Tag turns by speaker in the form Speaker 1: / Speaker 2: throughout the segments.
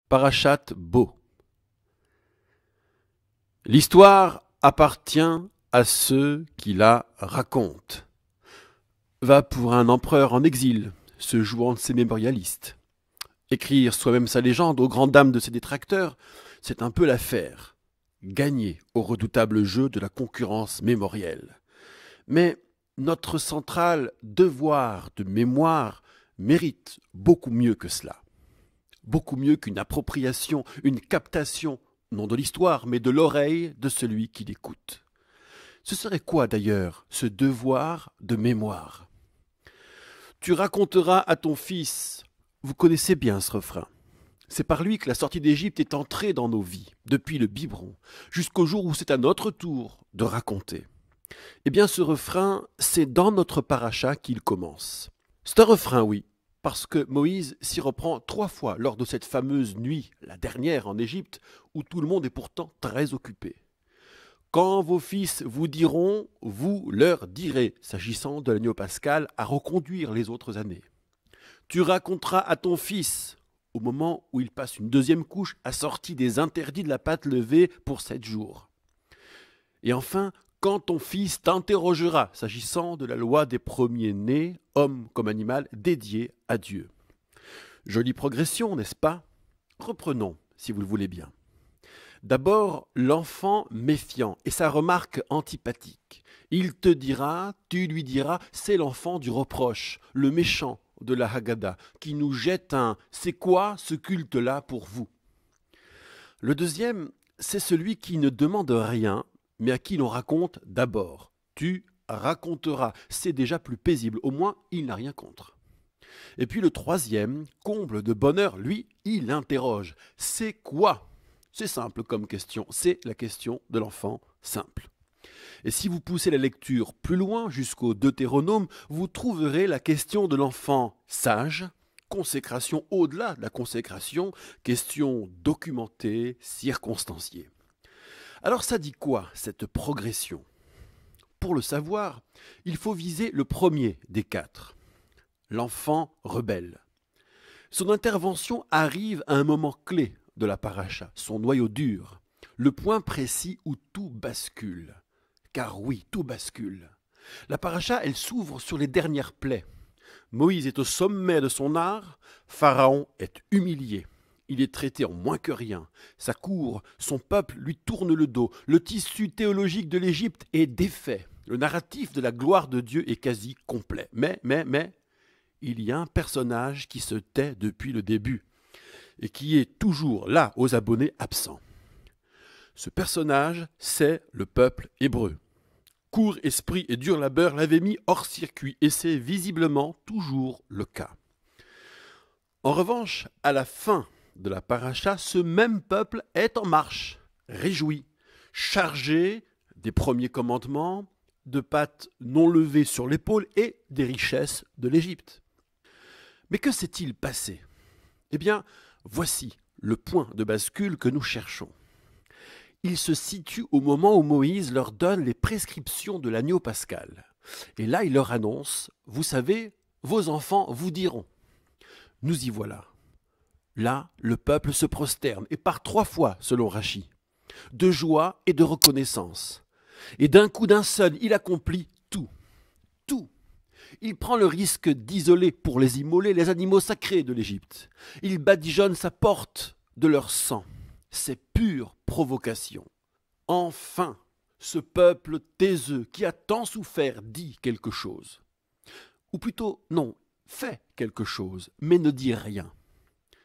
Speaker 1: Parashat Bo. L'histoire appartient à ceux qui la racontent. Va pour un empereur en exil, se jouant de ses mémorialistes. Écrire soi-même sa légende aux grandes dames de ses détracteurs, c'est un peu l'affaire. Gagner au redoutable jeu de la concurrence mémorielle. Mais notre central devoir de mémoire mérite beaucoup mieux que cela. Beaucoup mieux qu'une appropriation, une captation, non de l'histoire, mais de l'oreille de celui qui l'écoute. Ce serait quoi d'ailleurs, ce devoir de mémoire? Tu raconteras à ton fils, vous connaissez bien ce refrain. C'est par lui que la sortie d'Égypte est entrée dans nos vies, depuis le biberon, jusqu'au jour où c'est à notre tour de raconter. Eh bien ce refrain, c'est dans notre paracha qu'il commence. C'est un refrain, oui, parce que Moïse s'y reprend 3 fois lors de cette fameuse nuit, la dernière en Égypte, où tout le monde est pourtant très occupé. Quand vos fils vous diront, vous leur direz, s'agissant de l'agneau pascal, à reconduire les autres années. Tu raconteras à ton fils, au moment où il passe une deuxième couche, assortie des interdits de la pâte levée pour 7 jours. Et enfin, quand ton fils t'interrogera, s'agissant de la loi des premiers-nés, homme comme animal, dédié à Dieu. Jolie progression, n'est-ce pas? Reprenons, si vous le voulez bien. D'abord, l'enfant méfiant et sa remarque antipathique. Il te dira, tu lui diras, c'est l'enfant du reproche, le méchant de la Haggadah, qui nous jette un « c'est quoi ce culte-là pour vous ?» Le deuxième, c'est celui qui ne demande rien, mais à qui l'on raconte d'abord. Tu raconteras, c'est déjà plus paisible, au moins il n'a rien contre. Et puis le troisième, comble de bonheur, lui, il interroge. C'est quoi? C'est simple comme question, c'est la question de l'enfant simple. Et si vous poussez la lecture plus loin, jusqu'au Deutéronome, vous trouverez la question de l'enfant sage, consécration au-delà de la consécration, question documentée, circonstanciée. Alors ça dit quoi, cette progression? Pour le savoir, il faut viser le premier des 4, l'enfant rebelle. Son intervention arrive à un moment clé de la paracha, son noyau dur, le point précis où tout bascule. Car oui, tout bascule. La paracha, elle s'ouvre sur les dernières plaies. Moïse est au sommet de son art, Pharaon est humilié. Il est traité en moins que rien. Sa cour, son peuple lui tourne le dos. Le tissu théologique de l'Égypte est défait. Le narratif de la gloire de Dieu est quasi complet. Mais, il y a un personnage qui se tait depuis le début et qui est toujours là aux abonnés absents. Ce personnage, c'est le peuple hébreu. Court esprit et dur labeur l'avaient mis hors circuit et c'est visiblement toujours le cas. En revanche, à la fin de la paracha, ce même peuple est en marche, réjoui, chargé des premiers commandements, de pattes non levées sur l'épaule et des richesses de l'Égypte. Mais que s'est-il passé? Eh bien, voici le point de bascule que nous cherchons. Il se situe au moment où Moïse leur donne les prescriptions de l'agneau pascal. Et là, il leur annonce, vous savez, vos enfants vous diront. Nous y voilà. Là, le peuple se prosterne, et par 3 fois, selon Rachi, de joie et de reconnaissance. Et d'un coup d'un seul, il accomplit tout. Tout. Il prend le risque d'isoler pour les immoler les animaux sacrés de l'Égypte. Il badigeonne sa porte de leur sang. C'est pure provocation. Enfin, ce peuple taiseux qui a tant souffert dit quelque chose. Ou plutôt, non, fait quelque chose, mais ne dit rien.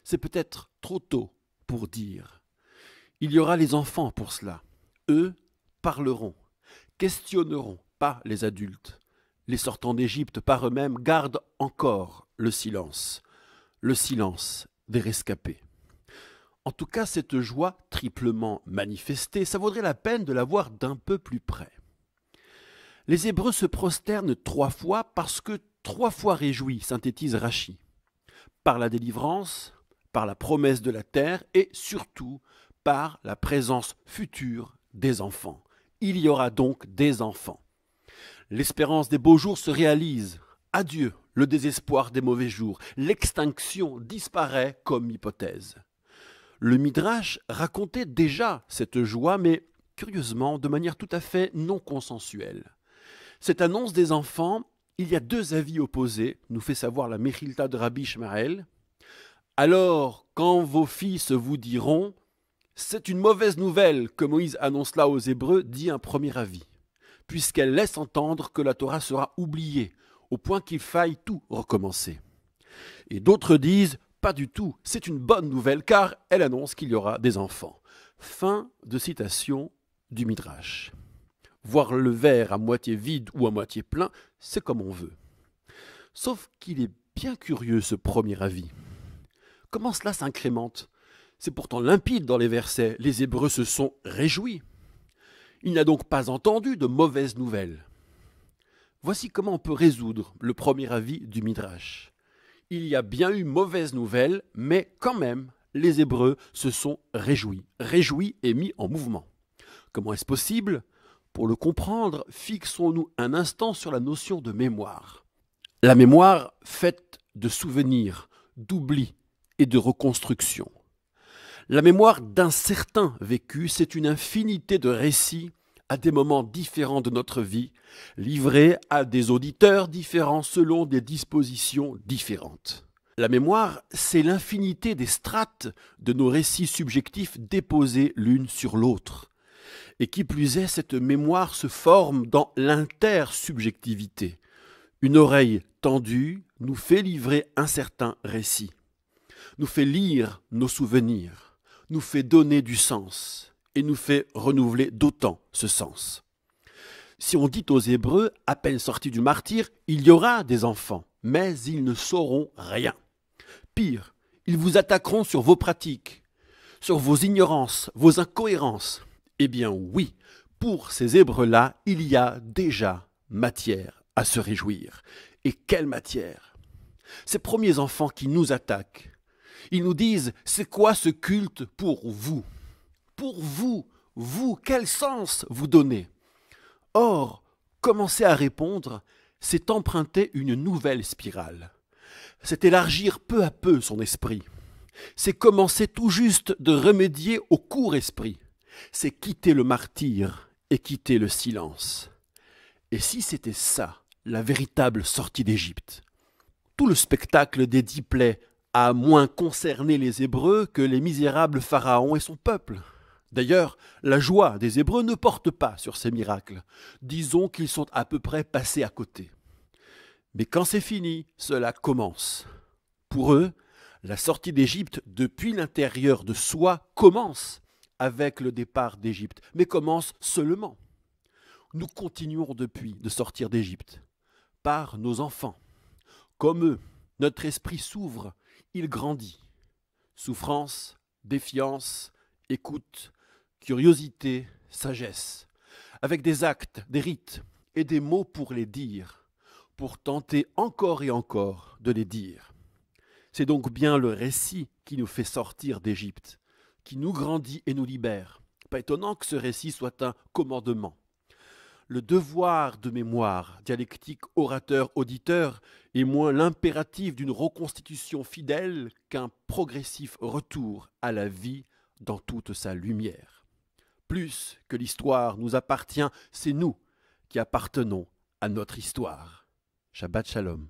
Speaker 1: C'est peut-être trop tôt pour dire. Il y aura les enfants pour cela. Eux parleront, questionneront, pas les adultes. Les sortants d'Égypte par eux-mêmes gardent encore le silence des rescapés. En tout cas, cette joie triplement manifestée, ça vaudrait la peine de la voir d'un peu plus près. Les Hébreux se prosternent 3 fois parce que 3 fois réjouis, synthétise Rachi, par la délivrance, par la promesse de la terre et surtout par la présence future des enfants. Il y aura donc des enfants. L'espérance des beaux jours se réalise. Adieu le désespoir des mauvais jours. L'extinction disparaît comme hypothèse. Le Midrash racontait déjà cette joie, mais curieusement, de manière tout à fait non consensuelle. Cette annonce des enfants, il y a deux avis opposés, nous fait savoir la Mechilta de Rabbi Ishmael. Alors, quand vos fils vous diront « C'est une mauvaise nouvelle que Moïse annonce là aux Hébreux », dit un premier avis, puisqu'elle laisse entendre que la Torah sera oubliée, au point qu'il faille tout recommencer. Et d'autres disent « Pas du tout, c'est une bonne nouvelle, car elle annonce qu'il y aura des enfants ». Fin de citation du Midrash. Voir le verre à moitié vide ou à moitié plein, c'est comme on veut. Sauf qu'il est bien curieux ce premier avis. Comment cela s'incrémente? C'est pourtant limpide dans les versets, les Hébreux se sont réjouis. Il n'a donc pas entendu de mauvaises nouvelles. Voici comment on peut résoudre le premier avis du Midrash. Il y a bien eu mauvaise nouvelle, mais quand même, les Hébreux se sont réjouis et mis en mouvement. Comment est-ce possible? Pour le comprendre, fixons-nous un instant sur la notion de mémoire. La mémoire faite de souvenirs, d'oubli et de reconstruction. La mémoire d'un certain vécu, c'est une infinité de récits à des moments différents de notre vie, livrés à des auditeurs différents selon des dispositions différentes. La mémoire, c'est l'infinité des strates de nos récits subjectifs déposés l'une sur l'autre. Et qui plus est, cette mémoire se forme dans l'intersubjectivité. Une oreille tendue nous fait livrer un certain récit, nous fait lire nos souvenirs, nous fait donner du sens et nous fait renouveler d'autant ce sens. Si on dit aux Hébreux, à peine sortis du martyre, il y aura des enfants, mais ils ne sauront rien. Pire, ils vous attaqueront sur vos pratiques, sur vos ignorances, vos incohérences. Eh bien oui, pour ces Hébreux-là, il y a déjà matière à se réjouir. Et quelle matière! Ces premiers enfants qui nous attaquent, ils nous disent « C'est quoi ce culte pour vous ?» Pour vous, quel sens vous donnez? Or, commencer à répondre, c'est emprunter une nouvelle spirale. C'est élargir peu à peu son esprit. C'est commencer tout juste de remédier au court esprit. C'est quitter le martyre et quitter le silence. Et si c'était ça, la véritable sortie d'Égypte? Tout le spectacle des 10 plaies a moins concerné les Hébreux que les misérables Pharaons et son peuple. D'ailleurs, la joie des Hébreux ne porte pas sur ces miracles. Disons qu'ils sont à peu près passés à côté. Mais quand c'est fini, cela commence. Pour eux, la sortie d'Égypte depuis l'intérieur de soi commence avec le départ d'Égypte, mais commence seulement. Nous continuons depuis de sortir d'Égypte, par nos enfants. Comme eux, notre esprit s'ouvre, il grandit. Souffrance, défiance, écoute, curiosité, sagesse, avec des actes, des rites et des mots pour les dire, pour tenter encore et encore de les dire. C'est donc bien le récit qui nous fait sortir d'Égypte, qui nous grandit et nous libère. Pas étonnant que ce récit soit un commandement. Le devoir de mémoire, dialectique orateur-auditeur, est moins l'impératif d'une reconstitution fidèle qu'un progressif retour à la vie dans toute sa lumière. Plus que l'histoire nous appartient, c'est nous qui appartenons à notre histoire. Shabbat Shalom.